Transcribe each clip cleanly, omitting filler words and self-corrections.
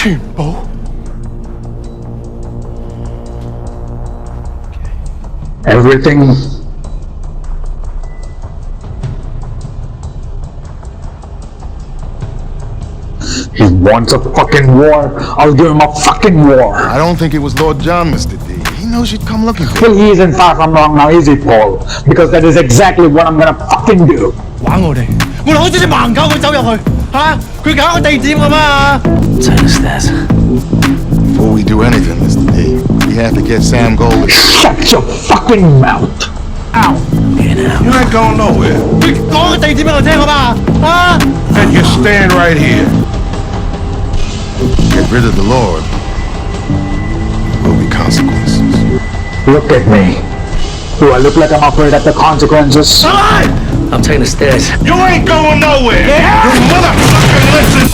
全部 Everything. He wants a fucking war. I'll give him a fucking war. I don't think it was Lord John, Mr. D. He knows you'd come looking for him. Well, he isn't far from wrong now, is he, Paul? Because that is exactly what I'm gonna fucking do. 玩我哋，我哋好似隻盲狗咁走入去，嚇佢搞個地點咁啊！Statham. Before we do anything, Mr. D, we have to get Sam Gold. Shut your fucking mouth. Ow. You ain't going nowhere. 佢講個地點俾我聽好嘛？啊！ And you stand right here. Get rid of the Lord. There will be consequences. Look at me. Do I look like I'm afraid of the consequences? I'm taking the stairs. You ain't going nowhere. Yeah. You motherfucking listen.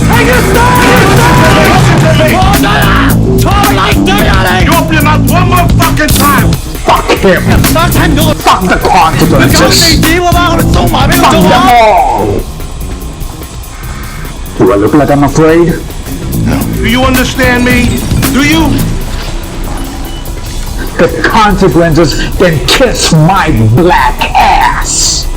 Take the stairs! Listen to me. 錯撚對啊你！ You open your mouth one more fucking time. Fuck him. 生睇唔到我 Fuck the 佢搞地 consequences. 點啊嘛，我哋送埋俾佢 Fuck 做 them 啊！ all. Do I look like I'm afraid? No. Do you understand me? Do you? The consequences can kiss my black ass.